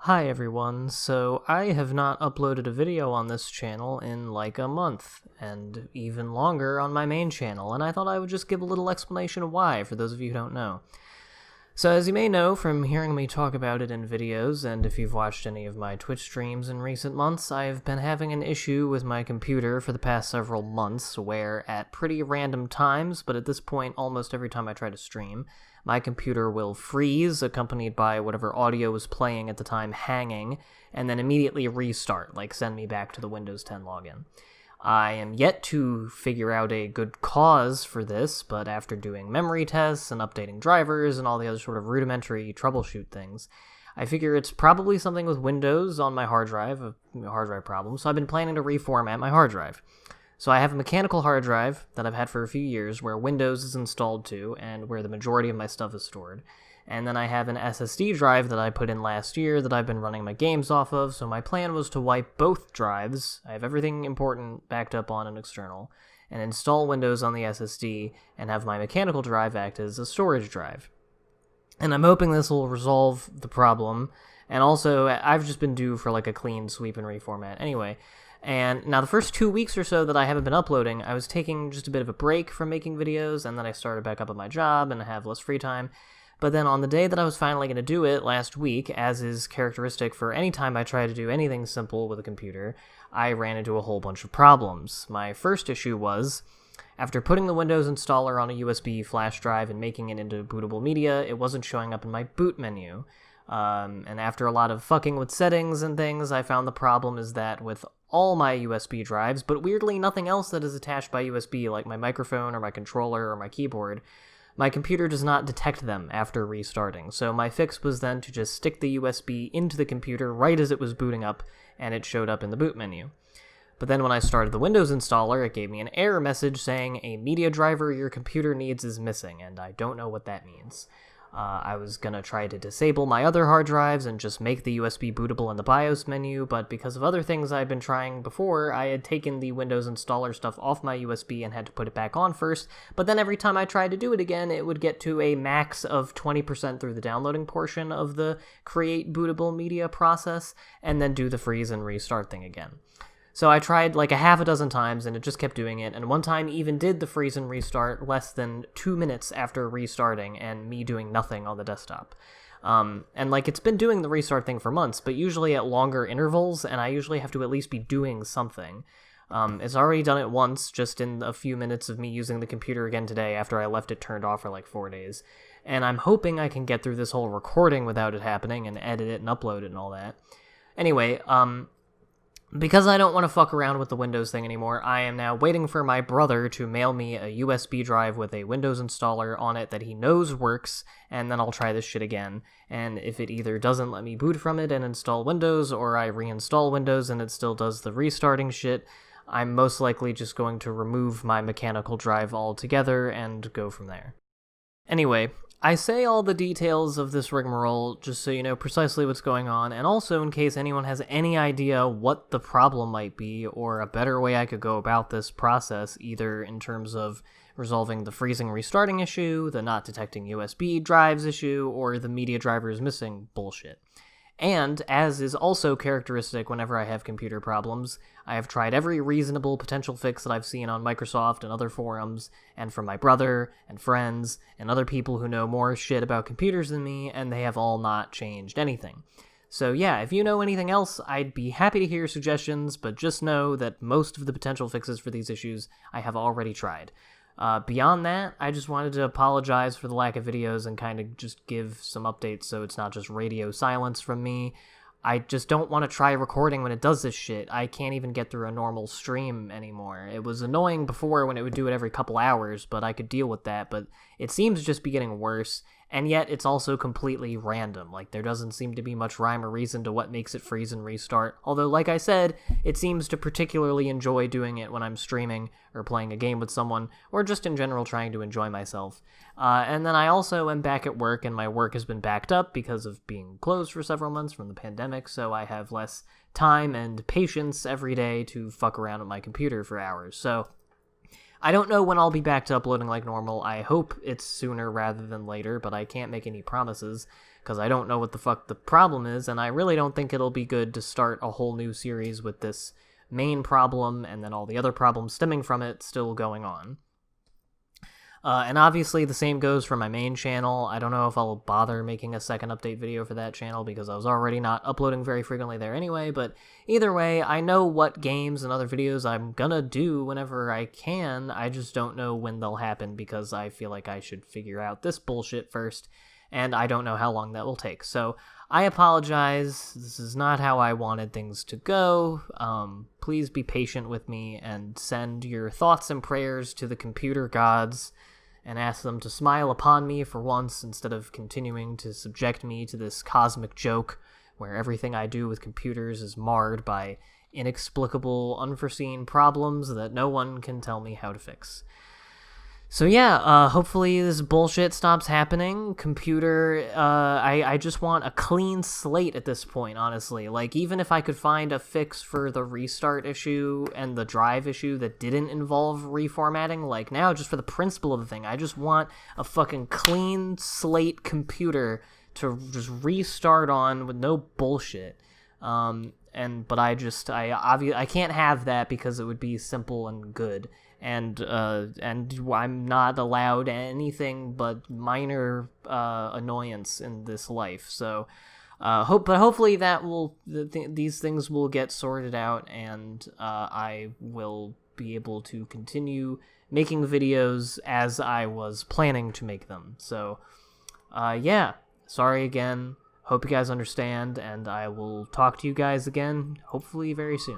Hi everyone, so I have not uploaded a video on this channel in like a month, and even longer on my main channel, and I thought I would just give a little explanation of why, for those of you who don't know. So as you may know from hearing me talk about it in videos, and if you've watched any of my Twitch streams in recent months, I've been having an issue with my computer for the past several months, where at pretty random times, but at this point almost every time I try to stream, my computer will freeze, accompanied by whatever audio was playing at the time hanging, and then immediately restart, like send me back to the Windows 10 login. I am yet to figure out a good cause for this, but after doing memory tests and updating drivers and all the other sort of rudimentary troubleshoot things, I figure it's probably something with Windows on my hard drive, a hard drive problem, so I've been planning to reformat my hard drive. So I have a mechanical hard drive that I've had for a few years where Windows is installed to and where the majority of my stuff is stored. And then I have an SSD drive that I put in last year that I've been running my games off of, so my plan was to wipe both drives, I have everything important backed up on an external, and install Windows on the SSD and have my mechanical drive act as a storage drive. And I'm hoping this will resolve the problem, and also I've just been due for like a clean sweep and reformat anyway. And now the first 2 weeks or so that I haven't been uploading, I was taking just a bit of a break from making videos, and then I started back up at my job and I have less free time. But then on the day that I was finally going to do it, last week, as is characteristic for any time I try to do anything simple with a computer, I ran into a whole bunch of problems. My first issue was, after putting the Windows installer on a USB flash drive and making it into bootable media, it wasn't showing up in my boot menu. And after a lot of fucking with settings and things, I found the problem is that with all my USB drives, but weirdly nothing else that is attached by USB, like my microphone or my controller or my keyboard, my computer does not detect them after restarting. So my fix was then to just stick the USB into the computer right as it was booting up, and it showed up in the boot menu. But then when I started the Windows installer, it gave me an error message saying a media driver your computer needs is missing, and I don't know what that means. I was gonna try to disable my other hard drives and just make the USB bootable in the BIOS menu, but because of other things I'd been trying before, I had taken the Windows installer stuff off my USB and had to put it back on first, but then every time I tried to do it again, it would get to a max of 20% through the downloading portion of the create bootable media process, and then do the freeze and restart thing again. So I tried like a half a dozen times, and it just kept doing it, and one time even did the freeze and restart less than 2 minutes after restarting, and me doing nothing on the desktop. And like, it's been doing the restart thing for months, but usually at longer intervals, and I usually have to at least be doing something. It's already done it once, just in a few minutes of me using the computer again today after I left it turned off for like 4 days. And I'm hoping I can get through this whole recording without it happening, and edit it and upload it and all that. Anyway, because I don't want to fuck around with the Windows thing anymore, I am now waiting for my brother to mail me a USB drive with a Windows installer on it that he knows works, and then I'll try this shit again. And if it either doesn't let me boot from it and install Windows, or I reinstall Windows and it still does the restarting shit, I'm most likely just going to remove my mechanical drive altogether and go from there. Anyway, I say all the details of this rigmarole just so you know precisely what's going on, and also in case anyone has any idea what the problem might be, or a better way I could go about this process, either in terms of resolving the freezing restarting issue, the not detecting USB drives issue, or the media drivers missing bullshit. And, as is also characteristic whenever I have computer problems, I have tried every reasonable potential fix that I've seen on Microsoft and other forums, and from my brother, and friends, and other people who know more shit about computers than me, and they have all not changed anything. So yeah, if you know anything else, I'd be happy to hear suggestions, but just know that most of the potential fixes for these issues I have already tried. Beyond that, I just wanted to apologize for the lack of videos and kind of just give some updates so it's not just radio silence from me. I just don't want to try recording when it does this shit. I can't even get through a normal stream anymore. It was annoying before when it would do it every couple hours, but I could deal with that, but it seems to just be getting worse, and yet it's also completely random. Like, there doesn't seem to be much rhyme or reason to what makes it freeze and restart, although, like I said, it seems to particularly enjoy doing it when I'm streaming, or playing a game with someone, or just in general trying to enjoy myself. And then I also am back at work, and my work has been backed up because of being closed for several months from the pandemic, so I have less time and patience every day to fuck around with my computer for hours. So I don't know when I'll be back to uploading like normal. I hope it's sooner rather than later, but I can't make any promises because I don't know what the fuck the problem is, and I really don't think it'll be good to start a whole new series with this main problem and then all the other problems stemming from it still going on. And obviously the same goes for my main channel. I don't know if I'll bother making a second update video for that channel because I was already not uploading very frequently there anyway, but either way, I know what games and other videos I'm gonna do whenever I can. I just don't know when they'll happen because I feel like I should figure out this bullshit first, and I don't know how long that will take. So I apologize. This is not how I wanted things to go. Please be patient with me and send your thoughts and prayers to the computer gods and ask them to smile upon me for once instead of continuing to subject me to this cosmic joke where everything I do with computers is marred by inexplicable, unforeseen problems that no one can tell me how to fix. So yeah, hopefully this bullshit stops happening. Computer, I just want a clean slate at this point, honestly. Like, even if I could find a fix for the restart issue and the drive issue that didn't involve reformatting, like, now, just for the principle of the thing, I just want a fucking clean slate computer to just restart on with no bullshit. But I can't have that because it would be simple and good. And I'm not allowed anything but minor annoyance in this life. So, hopefully these things will get sorted out, and I will be able to continue making videos as I was planning to make them. So, yeah, sorry again. Hope you guys understand, and I will talk to you guys again, hopefully very soon.